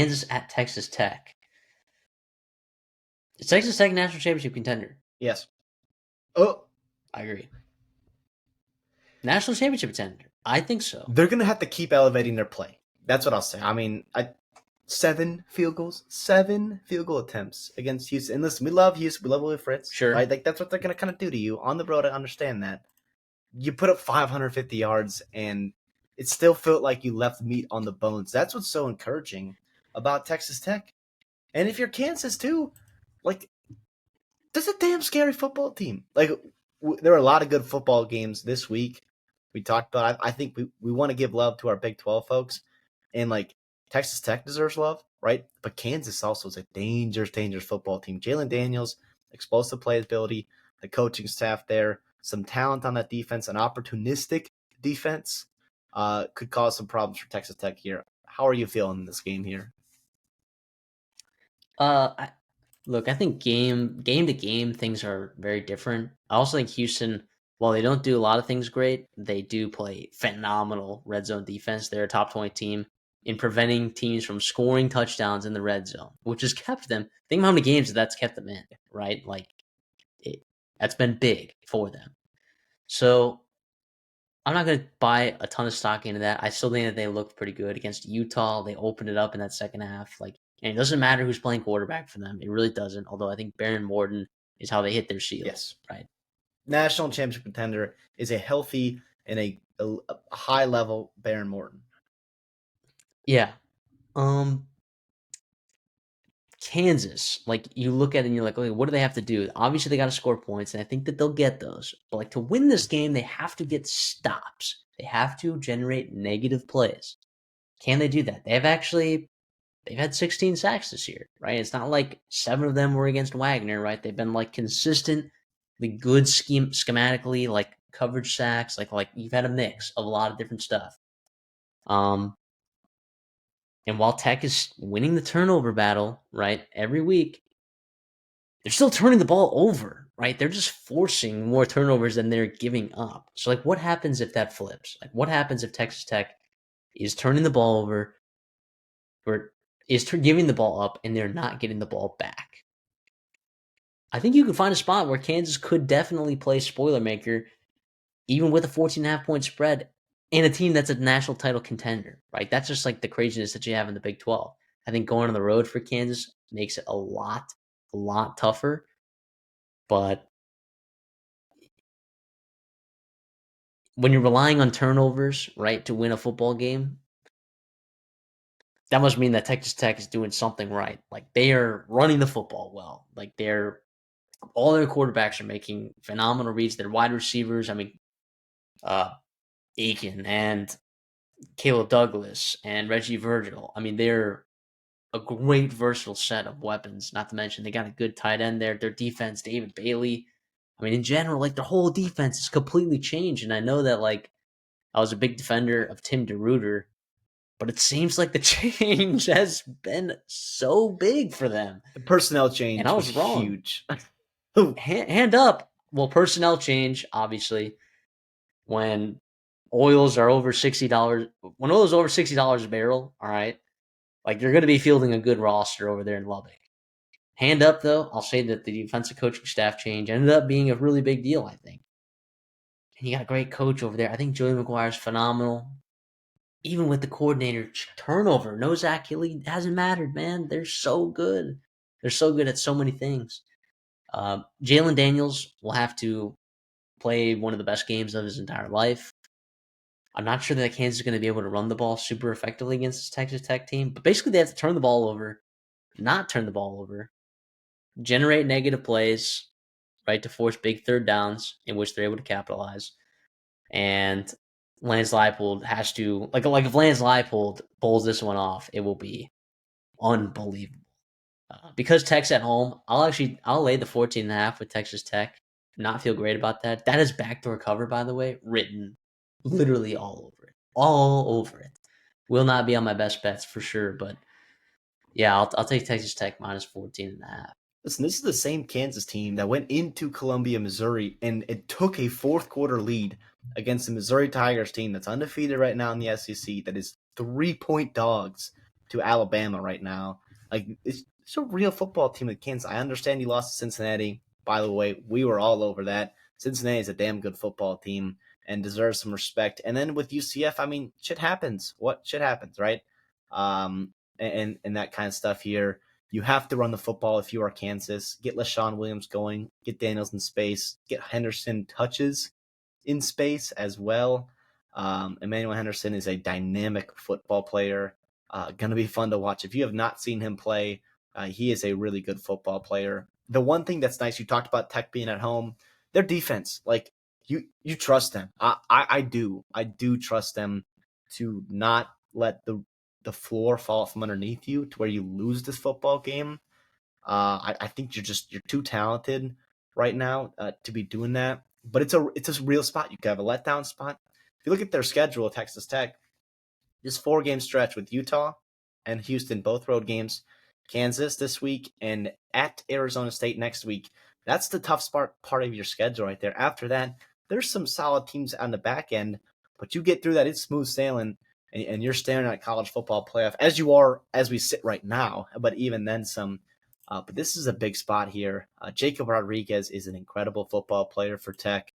Kansas at Texas Tech. Is Texas Tech national championship contender? Yes. Oh, I agree. National championship contender. I think so. They're going to have to keep elevating their play. That's what I'll say. I mean, 7 field goals, 7 field goal attempts against Houston. And listen, we love Houston. We love Willie Fritz. Sure. Right? Like, that's what they're going to kind of do to you. On the road, I understand that. You put up 550 yards, and it still felt like you left meat on the bones. That's what's so encouraging about Texas Tech. And if you're Kansas, too, like, that's a damn scary football team. Like, there are a lot of good football games this week. We talked about. I think we want to give love to our Big 12 folks, and like Texas Tech deserves love, right? But Kansas also is a dangerous football team. Jalen Daniels, explosive playability, the coaching staff there, some talent on that defense, an opportunistic defense could cause some problems for Texas Tech here. How are you feeling in this game here? Look, I think game to game things are very different. I also think Houston, while they don't do a lot of things great, they do play phenomenal red zone defense. They're a top 20 team in preventing teams from scoring touchdowns in the red zone, which has kept them. Think how many games that's kept them in, right? Like that's been big for them. So I'm not going to buy a ton of stock into that. I still think that they looked pretty good against Utah. They opened it up in that second half. And it doesn't matter who's playing quarterback for them. It really doesn't. Although I think Baron Morton is how they hit their ceiling. Yes. Right. National championship contender is a healthy and a high level Baron Morton. Yeah. Kansas, like you look at it and you're like, okay, what do they have to do? Obviously, they got to score points, and I think that they'll get those. But like to win this game, they have to get stops. They have to generate negative plays. Can they do that? They've had 16 sacks this year, right? It's not like 7 of them were against Wagner, right? They've been like consistently good schematically, like coverage sacks, like you've had a mix of a lot of different stuff. And while Tech is winning the turnover battle, right, every week, they're still turning the ball over, right? They're just forcing more turnovers than they're giving up. So, like, what happens if that flips? Like, what happens if Texas Tech is turning the ball over or is giving the ball up and they're not getting the ball back? I think you could find a spot where Kansas could definitely play spoiler maker, even with a 14.5 point spread, in a team that's a national title contender, right? That's just like the craziness that you have in the Big 12. I think going on the road for Kansas makes it a lot tougher. But when you're relying on turnovers, right, to win a football game, that must mean that Texas Tech is doing something right. Like they are running the football well. Like all their quarterbacks are making phenomenal reads. Their wide receivers, I mean, Aiken and Caleb Douglas and Reggie Virgil. I mean, they're a great versatile set of weapons. Not to mention they got a good tight end there. Their defense, David Bailey. I mean, in general, like their whole defense is completely changed. And I know that like I was a big defender of Tim DeRuyter, but it seems like the change has been so big for them. The personnel change and I was wrong. Huge. hand up. Well, personnel change, obviously, when oils are over $60. When oil's over $60 a barrel, all right, like you're going to be fielding a good roster over there in Lubbock. Hand up, though, I'll say that the defensive coaching staff change ended up being a really big deal, I think. And you got a great coach over there. I think Joey McGuire's phenomenal. Even with the coordinator turnover, no Zach Healy hasn't mattered, man. They're so good. They're so good at so many things. Jalen Daniels will have to play one of the best games of his entire life. I'm not sure that Kansas is going to be able to run the ball super effectively against this Texas Tech team, but basically they have to turn the ball over, not turn the ball over, generate negative plays, right, to force big third downs in which they're able to capitalize. And Lance Leipold has to, like if Lance Leipold pulls this one off, it will be unbelievable. Because Tech's at home, I'll lay the 14.5 with Texas Tech. Not feel great about that. That is backdoor cover, by the way, written literally all over it. All over it. Will not be on my best bets for sure, but yeah, I'll take Texas Tech minus 14.5. Listen, this is the same Kansas team that went into Columbia, Missouri, and it took a fourth quarter lead against the Missouri Tigers team that's undefeated right now in the SEC, that is 3-point dogs. to Alabama right now. Like it's a real football team with Kansas. I understand you lost to Cincinnati. By the way, we were all over that. Cincinnati is a damn good football team and deserves some respect. And then with UCF, I mean, shit happens. What shit happens, right? And that kind of stuff here. You have to run the football if you are Kansas. Get LaShawn Williams going. Get Daniels in space. Get Henderson touches in space as well. Emmanuel Henderson is a dynamic football player. Going to be fun to watch. If you have not seen him play, he is a really good football player. The one thing that's nice, you talked about Tech being at home. Their defense, like you trust them. I do. I do trust them to not let the floor fall from underneath you to where you lose this football game. I think you're too talented right now to be doing that. But it's a real spot. You could have a letdown spot. If you look at their schedule, Texas Tech, this 4-game stretch with Utah and Houston, both road games, Kansas this week, and at Arizona State next week. That's the tough part of your schedule right there. After that, there's some solid teams on the back end, but you get through that, it's smooth sailing, and you're staring at college football playoff as you are as we sit right now, but even then some. But this is a big spot here. Jacob Rodriguez is an incredible football player for Tech.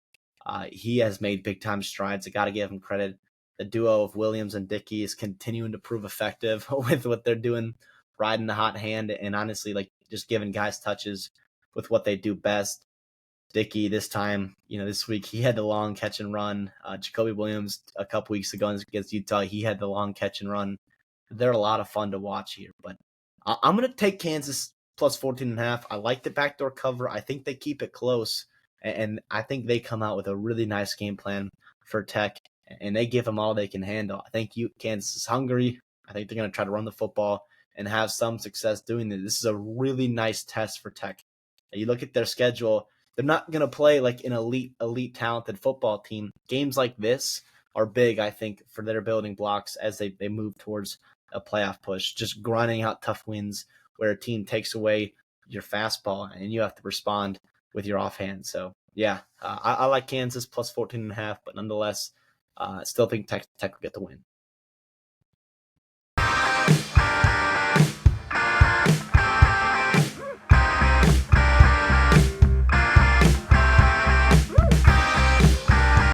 He has made big-time strides. I got to give him credit. The duo of Williams and Dickey is continuing to prove effective with what they're doing, riding the hot hand, and honestly, like just giving guys touches with what they do best. Dickey this time, this week he had the long catch and run. Jacoby Williams a couple weeks ago against Utah, he had the long catch and run. They're a lot of fun to watch here, but I'm going to take Kansas plus 14.5. I like the backdoor cover. I think they keep it close, and I think they come out with a really nice game plan for Tech, and they give them all they can handle. I think Kansas is hungry. I think they're going to try to run the football and have some success doing this. This is a really nice test for Tech. You look at their schedule, they're not going to play like an elite talented football team. Games like this are big, I think, for their building blocks as they move towards a playoff push. Just grinding out tough wins where a team takes away your fastball and you have to respond with your offhand. So, yeah, I like Kansas plus 14.5, but nonetheless, still think Tech will get the win.